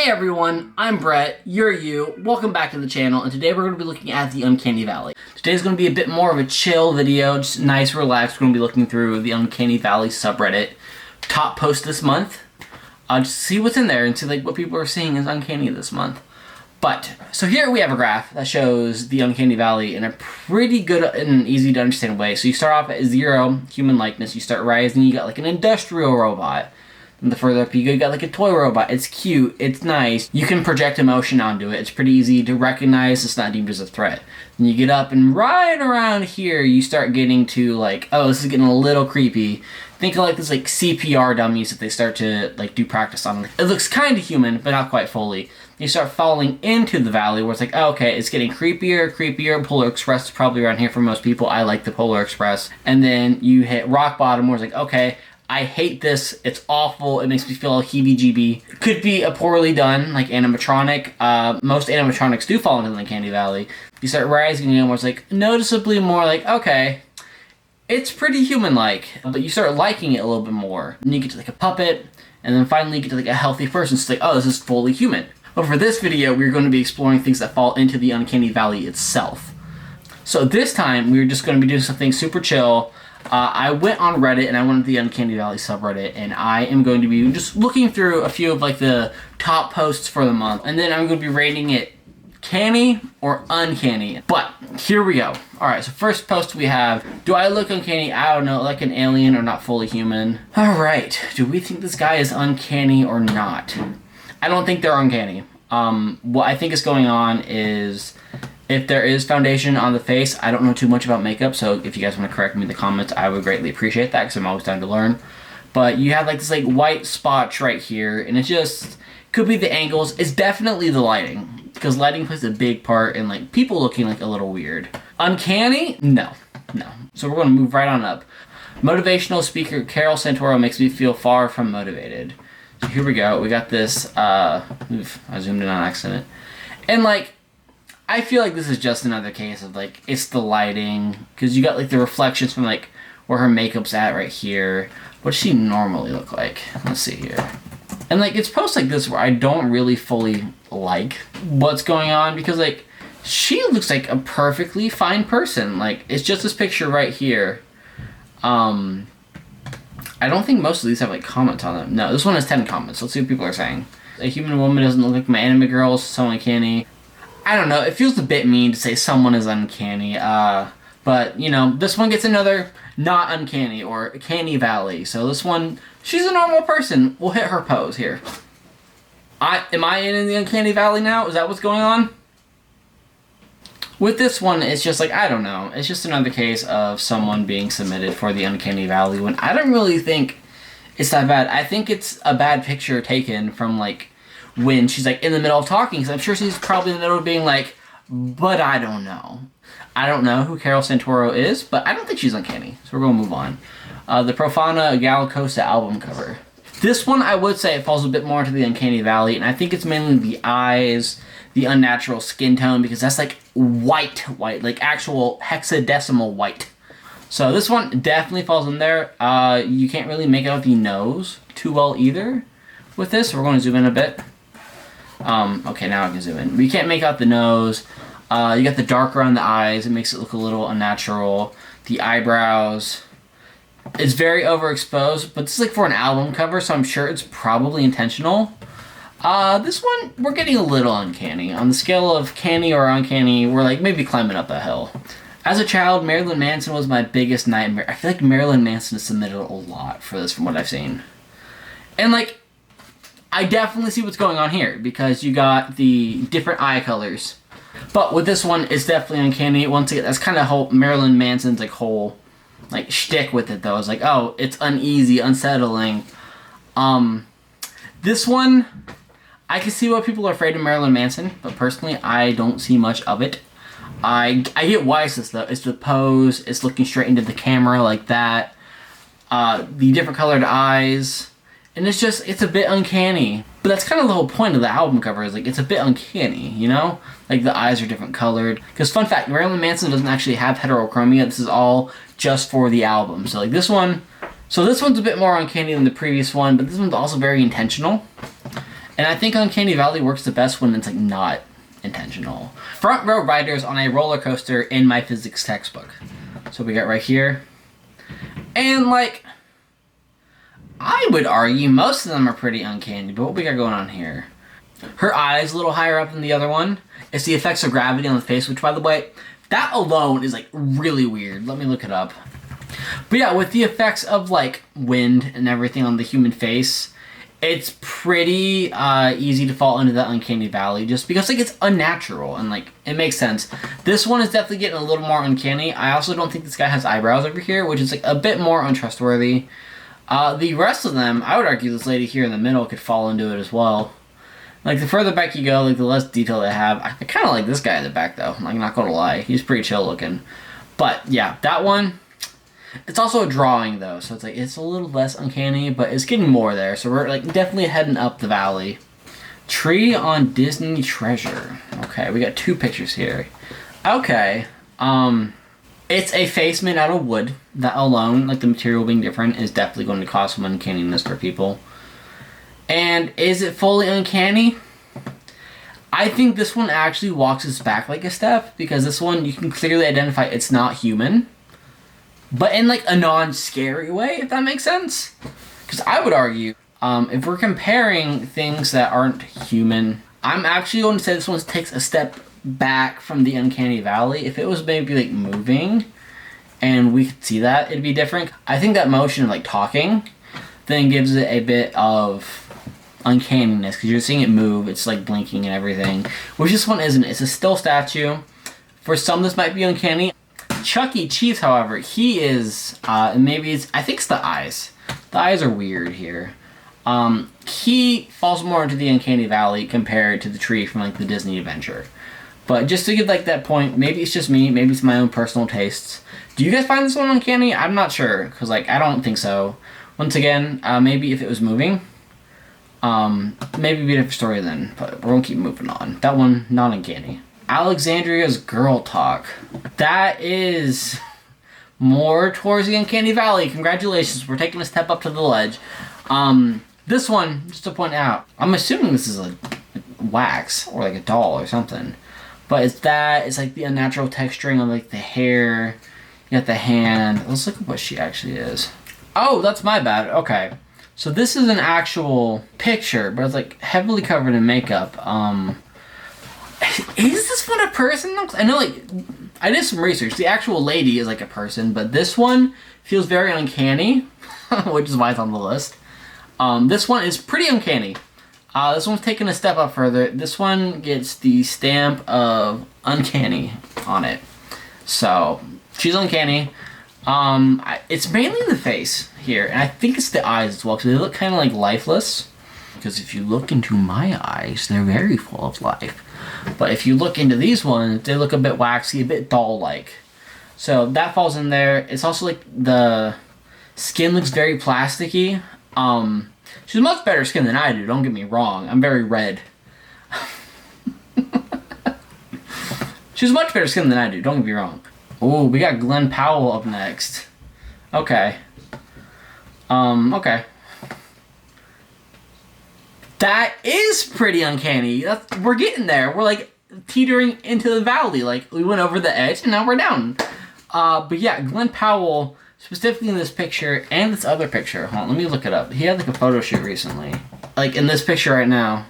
Hey everyone, I'm Brett, you're you, welcome back to the channel, and today we're going to be looking at the Uncanny Valley. Today's going to be a bit more of a chill video, just nice, relaxed. We're going to be looking through the Uncanny Valley subreddit top post this month. Just see what's in there and see like what people are seeing as uncanny this month. But, so here we have a graph that shows the Uncanny Valley in a pretty good and easy to understand way. So you start off at 0 human likeness, you start rising, you got like an industrial robot. And the further up you go, you got like a toy robot. It's cute, it's nice. You can project emotion onto it. It's pretty easy to recognize. It's not deemed as a threat. Then you get up and right around here, you start getting to like, oh, this is getting a little creepy. Think of like this like CPR dummies that they start to like do practice on. It looks kind of human, but not quite fully. You start falling into the valley where it's like, oh, okay, it's getting creepier. Polar Express is probably around here for most people. I like the Polar Express. And then you hit rock bottom where it's like, okay, I hate this, it's awful, it makes me feel heebie-jeebie. Could be a poorly done, like animatronic. Most animatronics do fall into the Uncanny Valley. You start rising again where it's like noticeably more like, okay, it's pretty human-like, but you start liking it a little bit more. Then you get to like a puppet, and then finally you get to like a healthy person. So it's like, oh, this is fully human. But for this video, we're going to be exploring things that fall into the Uncanny Valley itself. So this time, we're just going to be doing something super chill. I went on Reddit and I went to the Uncanny Valley subreddit, and I am going to be just looking through a few of like the top posts for the month, and then I'm going to be rating it canny or uncanny. But here we go. Alright, so first post we have, do I look uncanny? I don't know, like an alien or not fully human. Alright, do we think this guy is uncanny or not? I don't think they're uncanny. What I think is going on is, if there is foundation on the face, I don't know too much about makeup, so if you guys want to correct me in the comments, I would greatly appreciate that, because I'm always down to learn. But you have like this like white spots right here, and it just could be the angles. It's definitely the lighting, because lighting plays a big part in like people looking like a little weird. Uncanny? No. So we're going to move right on up. Motivational speaker Carol Santoro makes me feel far from motivated. So here we go. We got this, I zoomed in on accident. And like, I feel like this is just another case of like, it's the lighting, because you got like the reflections from like where her makeup's at right here. What does she normally look like? Let's see here. And like, it's posts like this where I don't really fully like what's going on, because like, she looks like a perfectly fine person. Like, it's just this picture right here. I don't think most of these have like comments on them. No, this one has 10 comments. Let's see what people are saying. A human woman doesn't look like my anime girl, so uncanny. I don't know, it feels a bit mean to say someone is uncanny, but, you know, this one gets another not uncanny, or Canny Valley. So this one, she's a normal person. We'll hit her pose here. Am I in the Uncanny Valley now? Is that what's going on? With this one, it's just like, I don't know. It's just another case of someone being submitted for the Uncanny Valley, when I don't really think it's that bad. I think it's a bad picture taken from, like, when she's like in the middle of talking, because I'm sure she's probably in the middle of being like, but I don't know. I don't know who Carol Santoro is, but I don't think she's uncanny, so we're going to move on. The Profana Galacosta album cover. This one, I would say it falls a bit more into the Uncanny Valley, and I think it's mainly the eyes, the unnatural skin tone, because that's like white, like actual hexadecimal white. So this one definitely falls in there. You can't really make out the nose too well either with this, so we're going to zoom in a bit. Okay, now I can zoom in. We can't make out the nose. You got the dark around the eyes. It makes it look a little unnatural. The eyebrows. It's very overexposed, but this is like for an album cover, so I'm sure it's probably intentional. This one, we're getting a little uncanny. On the scale of canny or uncanny, we're like maybe climbing up a hill. As a child, Marilyn Manson was my biggest nightmare. I feel like Marilyn Manson has submitted a lot for this from what I've seen. And like, I definitely see what's going on here, because you got the different eye colors. But with this one, it's definitely uncanny. Once again, that's kind of whole Marilyn Manson's like whole like shtick with it though. It's like, oh, it's uneasy, unsettling. This one, I can see why people are afraid of Marilyn Manson, but personally, I don't see much of it. I get why it's this though. It's the pose, it's looking straight into the camera like that. The different colored eyes. And it's just, it's a bit uncanny. But that's kind of the whole point of the album cover, is like, it's a bit uncanny, you know? Like, the eyes are different colored. Because, fun fact, Marilyn Manson doesn't actually have heterochromia. This is all just for the album. So, like, this one... So, this one's a bit more uncanny than the previous one, but this one's also very intentional. And I think Uncanny Valley works the best when it's like not intentional. Front row riders on a roller coaster in my physics textbook. So we got right here. And like, I would argue most of them are pretty uncanny, but what we got going on here? Her eyes a little higher up than the other one. It's the effects of gravity on the face, which by the way, that alone is like really weird. Let me look it up. But yeah, with the effects of like wind and everything on the human face, it's pretty easy to fall into that Uncanny Valley just because like it's unnatural and like it makes sense. This one is definitely getting a little more uncanny. I also don't think this guy has eyebrows over here, which is like a bit more untrustworthy. The rest of them, I would argue this lady here in the middle could fall into it as well. Like, the further back you go, like, the less detail they have. I kind of like this guy in the back, though. I'm not going to lie. He's pretty chill looking. But, yeah, that one, it's also a drawing, though. So it's, like, it's a little less uncanny, but it's getting more there. So we're, like, definitely heading up the valley. Tree on Disney Treasure. Okay, we got 2 pictures here. Okay. It's a face made out of wood. That alone, like, the material being different, is definitely going to cause some uncanniness for people. And is it fully uncanny? I think this one actually walks us back like a step, because this one you can clearly identify it's not human, but in like a non-scary way, if that makes sense. Because I would argue, if we're comparing things that aren't human, I'm actually going to say this one takes a step back from the Uncanny Valley. If it was maybe like moving and we could see that, it'd be different. I think that motion of like talking then gives it a bit of uncanniness, because you're seeing it move, it's like blinking and everything, which this one isn't. It's a still statue. For some this might be uncanny. Chuck E. Cheese, however, he is, maybe it's, I think it's the eyes. The eyes are weird here. He falls more into the Uncanny Valley compared to the tree from like the Disney Adventure. But just to give like that point, maybe it's just me, maybe it's my own personal tastes. Do you guys find this one uncanny? I'm not sure, because like I don't think so. Once again, maybe if it was moving, maybe it'd be a different story then, but we're gonna keep moving on. That one, not uncanny. Alexandria's Girl Talk. That is more towards the Uncanny Valley. Congratulations, we're taking a step up to the ledge. This one, just to point out, I'm assuming this is a wax or like a doll or something, but it's like the unnatural texturing of like the hair. You got the hand. Let's look at what she actually is. Oh, that's my bad. Okay. So this is an actual picture, but it's like heavily covered in makeup. Is this one a person? I know, like, I did some research. The actual lady is like a person, but this one feels very uncanny, which is why it's on the list. This one is pretty uncanny. This one's taking a step up further. This one gets the stamp of uncanny on it. So, she's uncanny. It's mainly the face here, and I think it's the eyes as well, because they look kind of like lifeless. Because if you look into my eyes, they're very full of life. But if you look into these ones, they look a bit waxy, a bit doll-like. So that falls in there. It's also like the skin looks very plasticky. She's much better skin than I do, don't get me wrong. I'm very red. She's much better skin than I do, don't get me wrong. Oh, we got Glenn Powell up next. Okay. Okay. That is pretty uncanny. We're getting there. We're like teetering into the valley. Like, we went over the edge and now we're down. But yeah, Glenn Powell, specifically in this picture and this other picture. Hold on, let me look it up. He had like a photo shoot recently. Like in this picture right now,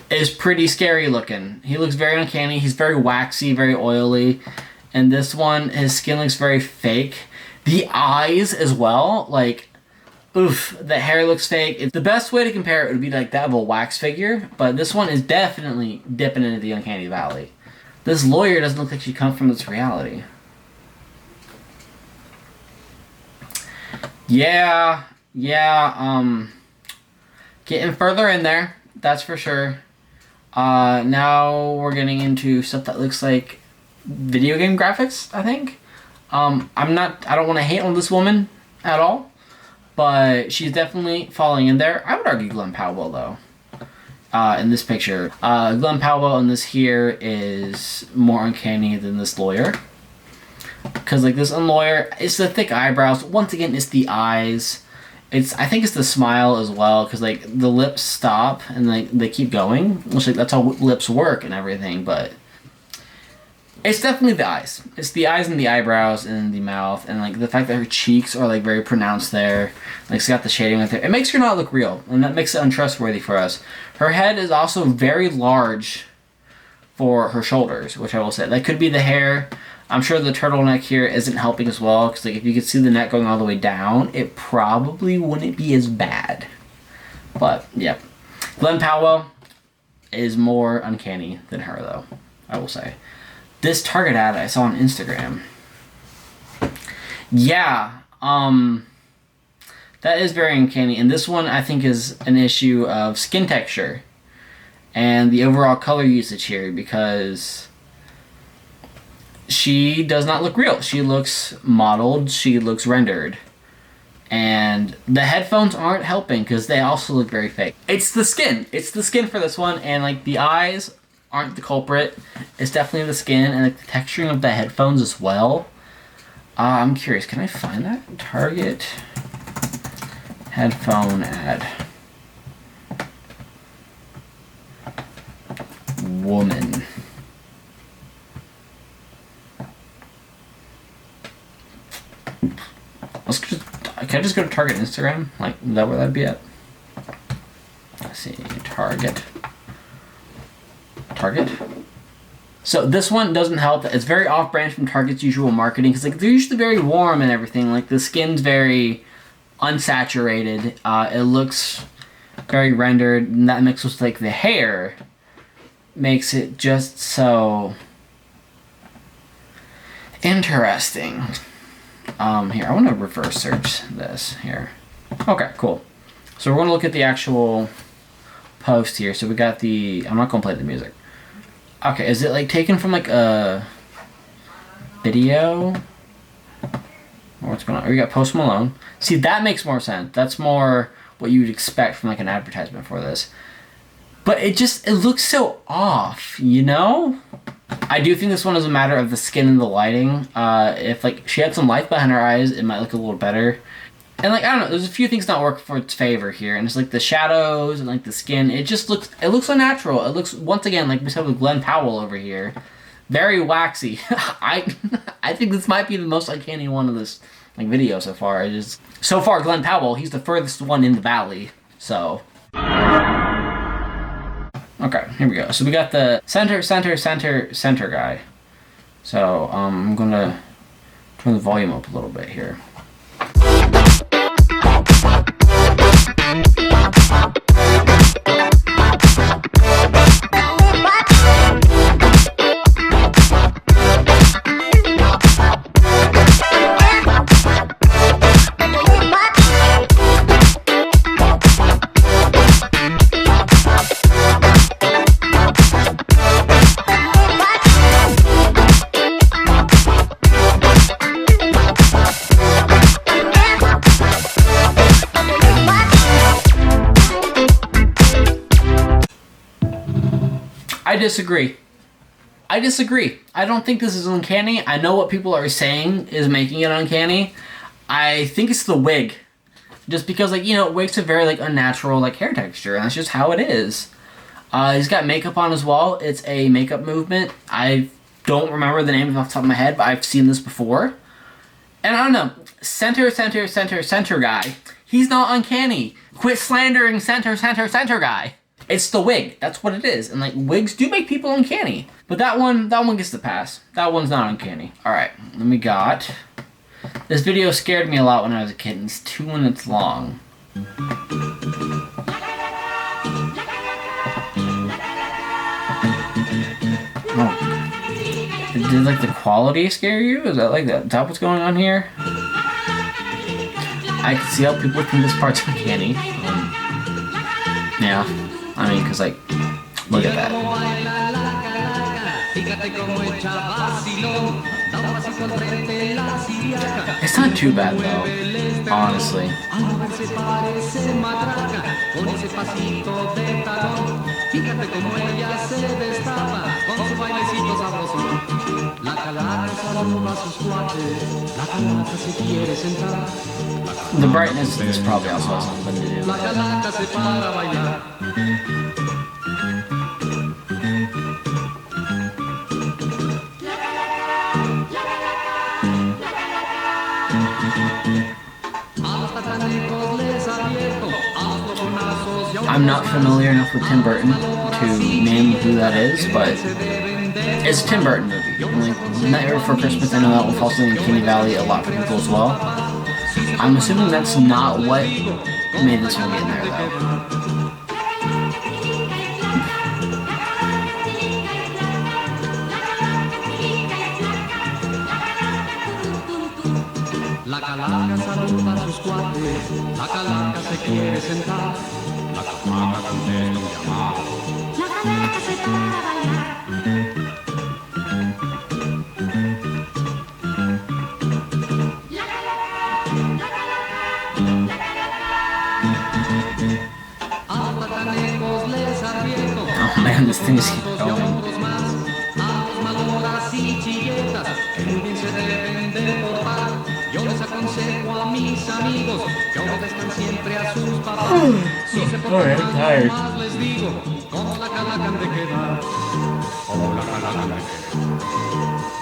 is pretty scary looking. He looks very uncanny. He's very waxy, very oily. And this one, his skin looks very fake. The eyes as well, like, oof, the hair looks fake. The best way to compare it would be like that of a wax figure, but this one is definitely dipping into the Uncanny Valley. This lawyer doesn't look like she comes from this reality. Yeah, getting further in there, that's for sure. Now we're getting into stuff that looks like video game graphics, I think. I don't want to hate on this woman at all, but she's definitely falling in there. I would argue Glenn Powell, though, in this picture. Glenn Powell in this here is more uncanny than this lawyer. Because, like, this lawyer, it's the thick eyebrows. Once again, it's the eyes. I think it's the smile as well, because like the lips stop and like they keep going, which like that's how lips work and everything. But it's definitely the eyes. It's the eyes and the eyebrows and the mouth, and like the fact that her cheeks are like very pronounced there. Like she's got the shading right there. It makes her not look real, and that makes it untrustworthy for us. Her head is also very large for her shoulders, which I will say. That could be the hair. I'm sure the turtleneck here isn't helping as well, because like if you could see the neck going all the way down, it probably wouldn't be as bad. But yeah, Glenn Powell is more uncanny than her, though, I will say. This Target ad I saw on Instagram. Yeah, that is very uncanny. And this one I think is an issue of skin texture and the overall color usage here, because she does not look real. She looks modeled, she looks rendered. And the headphones aren't helping because they also look very fake. It's the skin. It's the skin for this one, and like the eyes aren't the culprit. It's definitely the skin and like the texturing of the headphones as well. I'm curious, can I find that? Target headphone ad. Woman. Can I just go to Target Instagram? Like, is that where that'd be at? Let's see, Target. So this one doesn't help. It's very off-brand from Target's usual marketing, because like they're usually very warm and everything. Like the skin's very unsaturated. It looks very rendered, and that mixed with like the hair makes it just so interesting. Here, I want to reverse search this here. Okay, cool. So we're going to look at the actual post here. So we got the, I'm not going to play the music. Okay, is it like taken from like a video? Or what's going on? We got Post Malone. See, that makes more sense. That's more what you would expect from like an advertisement for this. But it looks so off, you know? I do think this one is a matter of the skin and the lighting. If like she had some light behind her eyes, it might look a little better. And like, I don't know, there's a few things not working for its favor here. And it's like the shadows and like the skin. It looks unnatural. It looks, once again, like we said with Glenn Powell over here, very waxy. I think this might be the most uncanny one of this like video so far. So far, Glenn Powell, he's the furthest one in the valley. So okay, here we go. So we got the center guy. So I'm gonna turn the volume up a little bit here. I disagree. I don't think this is uncanny. I know what people are saying is making it uncanny. I think it's the wig. Just because, like, you know, wigs have very, like, unnatural, like, hair texture, and that's just how it is. He's got makeup on as well. It's a makeup movement. I don't remember the name off the top of my head, but I've seen this before. And I don't know. Center guy. He's not uncanny. Quit slandering center guy. It's the wig. That's what it is. And like wigs do make people uncanny. But that one gets the pass. That one's not uncanny. Alright, then we got... This video scared me a lot when I was a kid. It's 2 minutes long. Oh. Did like the quality scare you? Is that like that? Is that what's going on here? I can see how people think this part's uncanny. Yeah. I mean, because, like, look at that. It's not too bad, though, honestly. The brightness of this probably also has something to do. I'm not familiar enough with Tim Burton to name who that is, but it's a Tim Burton movie. Like, Nightmare Before Christmas, I know that one falls in the Uncanny Valley a lot for people as well. I'm assuming that's not what made this movie in there, though. La calaca saluda a sus cuates, la calaca se quiere sentar, la calaca contesta un llamado, la calaca se para a bailar. Oh man, this thing is keep going. Yo les aconsejo a mis amigos que obedezcan siempre a sus papás. Si se portan mal, más les digo, como la calaca han de quedar. Como la calaca han de quedar.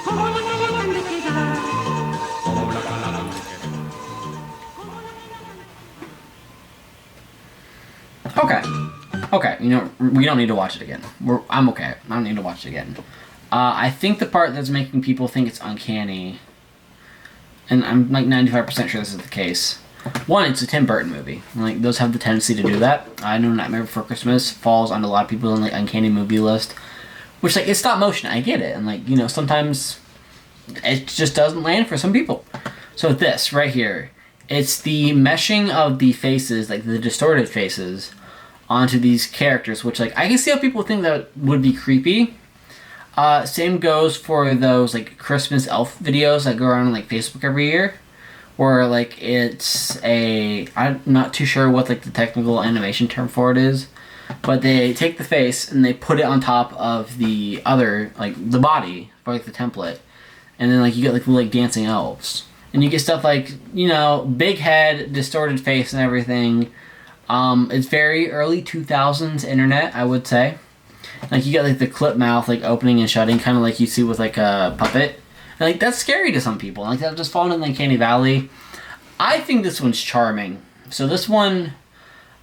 Como la calaca han de quedar. Como la calaca han de quedar. Okay, you know, we don't need to watch it again. I'm okay. I don't need to watch it again. I think the part that's making people think it's uncanny, and I'm like 95% sure this is the case. One, it's a Tim Burton movie. Like, those have the tendency to do that. I know Nightmare Before Christmas falls on a lot of people in like uncanny movie list, which like it's stop motion. I get it, and like, you know, sometimes it just doesn't land for some people. So this right here, it's the meshing of the faces, like the distorted faces, onto these characters, which like I can see how people think that would be creepy. Same goes for those like Christmas elf videos that go around on like Facebook every year, where like it's I'm not too sure what like the technical animation term for it is, but they take the face and they put it on top of the other, like the body for like the template, and then like you get like dancing elves, and you get stuff like, you know, big head, distorted face and everything. It's very early 2000s internet, I would say. Like, you get like the clip mouth like opening and shutting, kind of like you see with like a puppet, and like that's scary to some people. Like, that just fallen in the Uncanny Valley. I think this one's charming. So this one,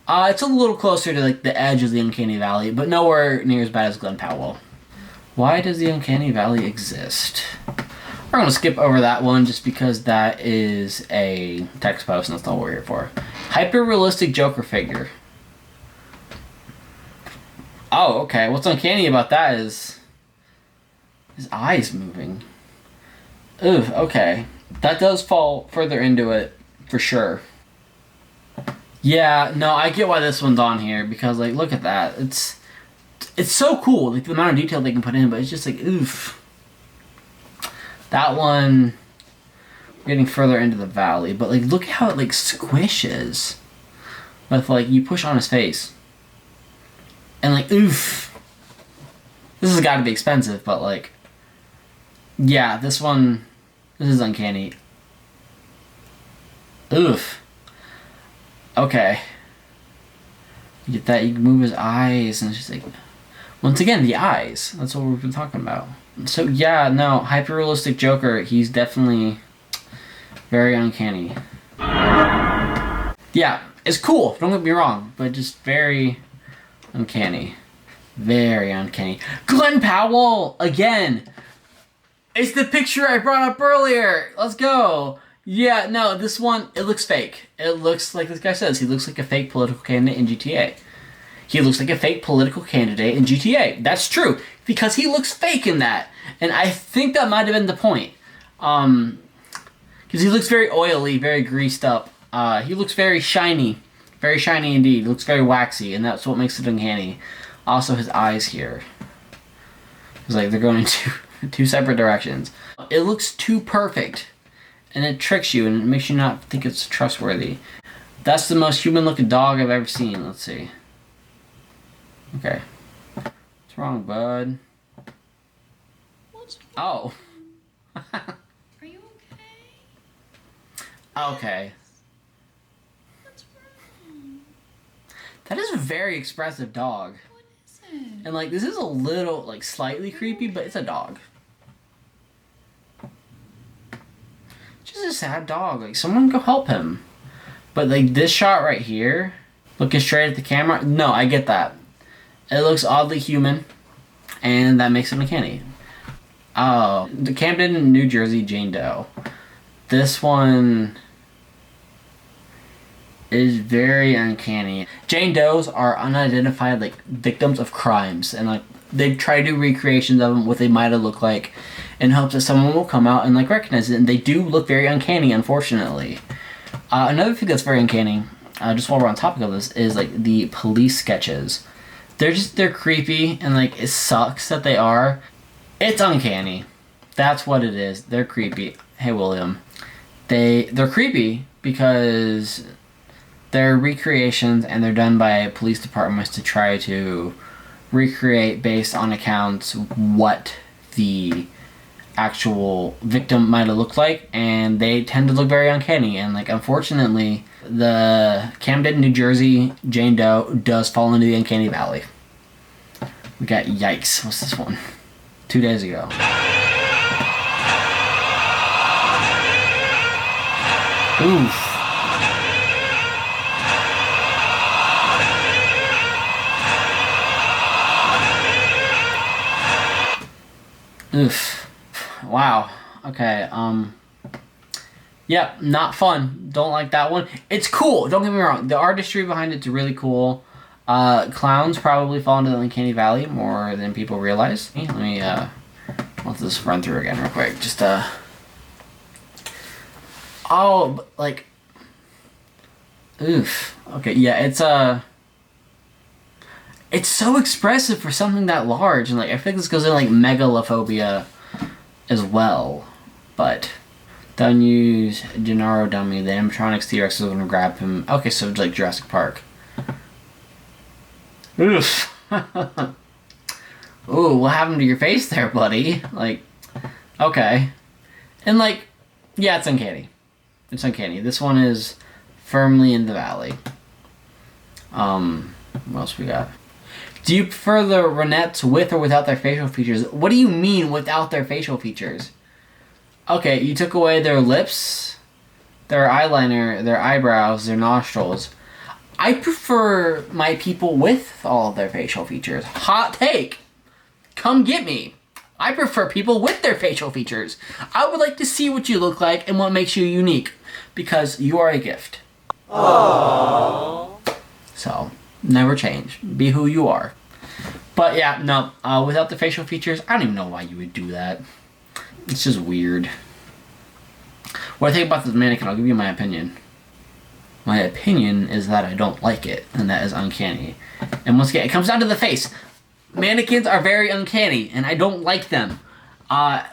it's a little closer to like the edge of the Uncanny Valley, but nowhere near as bad as Glen Powell. Why does the Uncanny Valley exist? We're gonna skip over that one just because that is a text post and that's not what we're here for. Hyper-realistic Joker figure. Oh, okay. What's uncanny about that is his eyes moving. Ooh, okay. That does fall further into it, for sure. Yeah, no, I get why this one's on here, because, like, look at that. It's so cool, like, the amount of detail they can put in, but it's just like, oof. That one, getting further into the valley, but, like, look how it, like, squishes. With, like, you push on his face. And like, oof. This has got to be expensive, but like, yeah, this is uncanny. Oof. Okay. You get that, you can move his eyes, and it's just like, once again, the eyes. That's what we've been talking about. So yeah, no, hyper-realistic Joker, he's definitely very uncanny. Yeah, it's cool, don't get me wrong, but just very uncanny. Very uncanny. Glen Powell! Again! It's the picture I brought up earlier! Let's go! Yeah, no, this one, it looks fake. It looks like this guy says, he looks like a fake political candidate in GTA. He looks like a fake political candidate in GTA. That's true, because he looks fake in that. And I think that might have been the point. Because he looks very oily, very greased up. He looks very shiny. Very shiny indeed. It looks very waxy, and that's what makes it uncanny. Also, his eyes here. It's like they're going in two separate directions. It looks too perfect, and it tricks you, and it makes you not think it's trustworthy. That's the most human-looking dog I've ever seen. Let's see. Okay. What's wrong, bud? Oh. Are you okay? Okay. What's wrong? That is a very expressive dog. What is it? And like, this is a little, like, slightly creepy, but it's a dog. Just a sad dog. Like, someone go help him. But like, this shot right here, looking straight at the camera, no, I get that. It looks oddly human, and that makes it uncanny. Oh, the Camden, New Jersey Jane Doe. This one is very uncanny. Jane Does are unidentified, like, victims of crimes, and like, they try to do recreations of them, what they might have looked like, in hopes that someone will come out and like recognize it. And they do look very uncanny, unfortunately. Another thing that's very uncanny, just while we're on topic of this, is like the police sketches. They're creepy, and like, it sucks that they are. It's uncanny. That's what it is. They're creepy. Hey, William. They're creepy because they're recreations, and they're done by police departments to try to recreate based on accounts what the actual victim might have looked like, and they tend to look very uncanny. And like, unfortunately, the Camden, New Jersey Jane Doe does fall into the Uncanny Valley. We got yikes. What's this one? 2 days ago. Oof. Oof. Wow. Okay, yep, not fun. Don't like that one. It's cool, don't get me wrong. The artistry behind it's really cool. Clowns probably fall into the Uncanny Valley more than people realize. Let me, let's just run through again real quick. Just, oh, like, oof. Okay, yeah, it's so expressive for something that large, and like, I feel like this goes in like megalophobia as well. But the unused Gennaro dummy, the animatronics T-Rex is gonna grab him. Okay, so like Jurassic Park. Oof. Ooh, what happened to your face there, buddy? Like, okay. And like, yeah, it's uncanny. It's uncanny. This one is firmly in the valley. What else we got? Do you prefer the Ronettes with or without their facial features? What do you mean without their facial features? Okay, you took away their lips, their eyeliner, their eyebrows, their nostrils. I prefer my people with all of their facial features. Hot take. Come get me. I prefer people with their facial features. I would like to see what you look like and what makes you unique, because you are a gift. Aww. So, never change. Be who you are. But yeah, no, without the facial features, I don't even know why you would do that. It's just weird. What I think about this mannequin, I'll give you my opinion. My opinion is that I don't like it, and that is uncanny. And once again, it comes down to the face. Mannequins are very uncanny, and I don't like them. I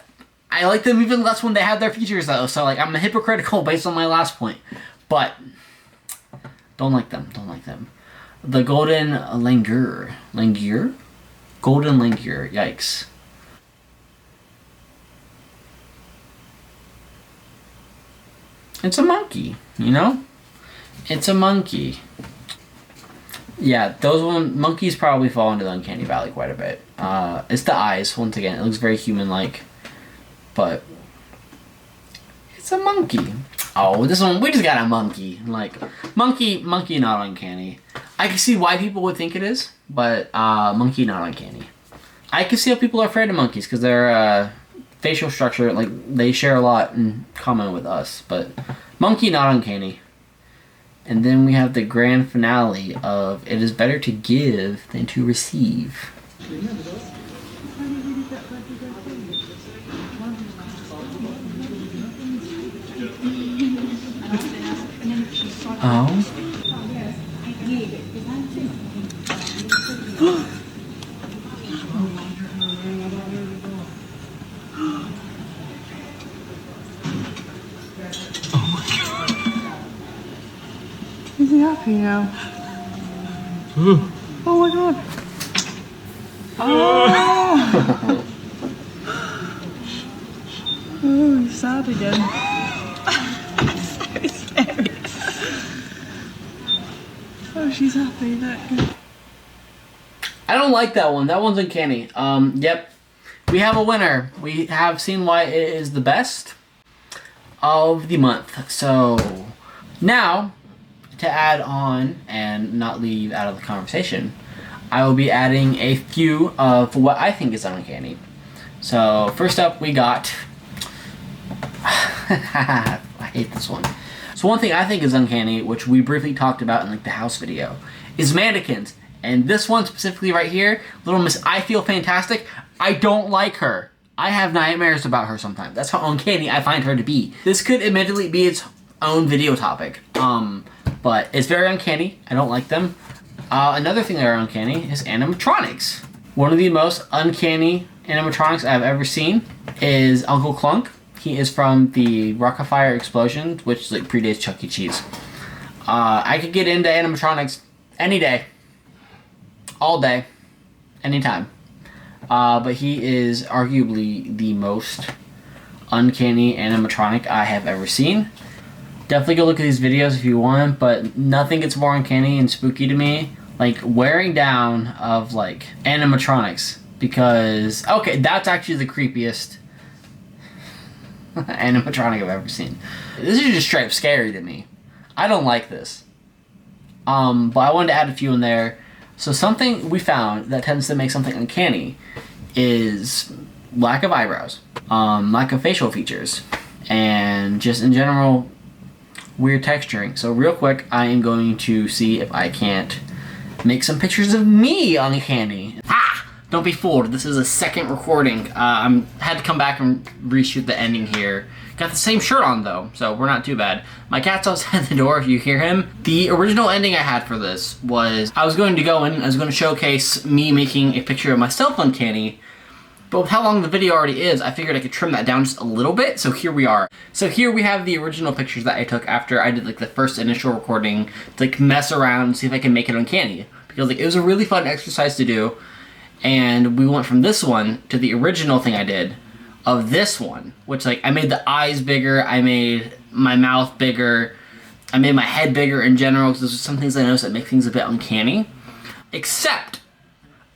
like them even less when they have their features, though, so like, I'm hypocritical based on my last point. But, don't like them, don't like them. The golden langur. Langur? Golden langur. Yikes. It's a monkey, you know? It's a monkey. Yeah, monkeys probably fall into the Uncanny Valley quite a bit. It's the eyes, once again. It looks very human-like. But it's a monkey. Oh, this one, we just got a monkey. Like, monkey not uncanny. I can see why people would think it is, but monkey not uncanny. I can see how people are afraid of monkeys, because their facial structure, like, they share a lot in common with us. But monkey not uncanny. And then we have the grand finale of it is better to give than to receive. Oh. Is he happy now? Oh my god. Oh. happy, dude. So scary. Oh, she's happy. Look. I don't like that one. That one's uncanny. Yep. We have a winner. We have seen why it is the best of the month. So now, to add on and not leave out of the conversation, I will be adding a few of what I think is uncanny. So first up, we got. I hate this one. So one thing I think is uncanny, which we briefly talked about in like the house video, is mannequins. And this one specifically right here, Little Miss I Feel Fantastic, I don't like her. I have nightmares about her sometimes. That's how uncanny I find her to be. This could admittedly be its own video topic. But it's very uncanny. I don't like them. Another thing that are uncanny is animatronics. One of the most uncanny animatronics I've ever seen is Uncle Clunk. He is from the Rockafire Explosion, which like predates Chuck E. Cheese. I could get into animatronics any day. All day. Anytime. But he is arguably the most uncanny animatronic I have ever seen. Definitely go look at these videos if you want, but nothing gets more uncanny and spooky to me like wearing down of like animatronics, because okay, that's actually the creepiest animatronic I've ever seen. This is just straight up scary to me. I don't like this. But I wanted to add a few in there. So something we found that tends to make something uncanny is lack of eyebrows, lack of facial features, and just in general weird texturing. So real quick, I am going to see if I can't make some pictures of me uncanny. Ah! Don't be fooled. This is a second recording. I had to come back and reshoot the ending here. Got the same shirt on though, so we're not too bad. My cat's outside the door if you hear him. The original ending I had for this was I was going to go in, I was going to showcase me making a picture of myself uncanny, but with how long the video already is, I figured I could trim that down just a little bit, so here we are. So here we have the original pictures that I took after I did like the first initial recording to like mess around and see if I can make it uncanny. Because like it was a really fun exercise to do, and we went from this one to the original thing I did of this one, which like I made the eyes bigger, I made my mouth bigger, I made my head bigger in general, because there's some things I noticed that make things a bit uncanny. Except,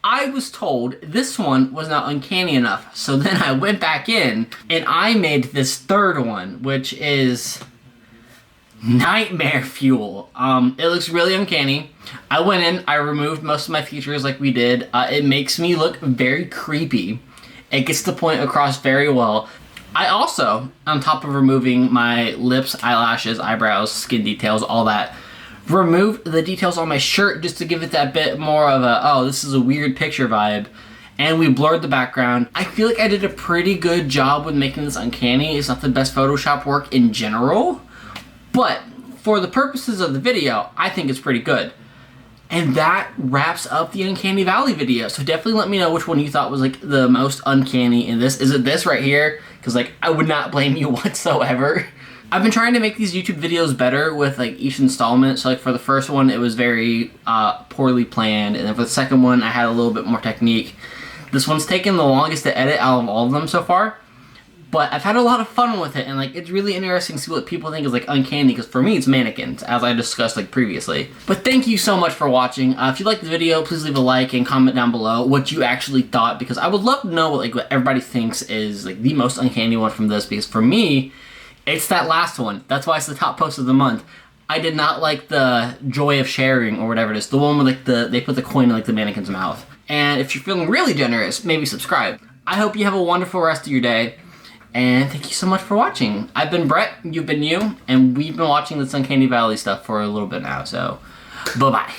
I was told this one was not uncanny enough, so then I went back in and I made this third one, which is nightmare fuel. It looks really uncanny. I went in, I removed most of my features like we did. It makes me look very creepy. It gets the point across very well. I also, on top of removing my lips, eyelashes, eyebrows, skin details, all that, removed the details on my shirt just to give it that bit more of a, oh, this is a weird picture vibe. And we blurred the background. I feel like I did a pretty good job with making this uncanny. It's not the best Photoshop work in general, but for the purposes of the video, I think it's pretty good. And that wraps up the Uncanny Valley video. So definitely let me know which one you thought was like the most uncanny in this. Is it this right here? Because like I would not blame you whatsoever. I've been trying to make these YouTube videos better with like each installment. So like for the first one, it was very poorly planned. And then for the second one, I had a little bit more technique. This one's taken the longest to edit out of all of them so far. But I've had a lot of fun with it, and like it's really interesting to see what people think is like uncanny, because for me it's mannequins, as I discussed like previously. But thank you so much for watching. If you liked the video, please leave a like and comment down below what you actually thought, because I would love to know what everybody thinks is like the most uncanny one from this, because for me, it's that last one. That's why it's the top post of the month. I did not like the joy of sharing or whatever it is, the one where like they put the coin in like the mannequin's mouth. And if you're feeling really generous, maybe subscribe. I hope you have a wonderful rest of your day. And thank you so much for watching. I've been Brett, you've been you, and we've been watching this Uncanny Valley stuff for a little bit now, so bye-bye.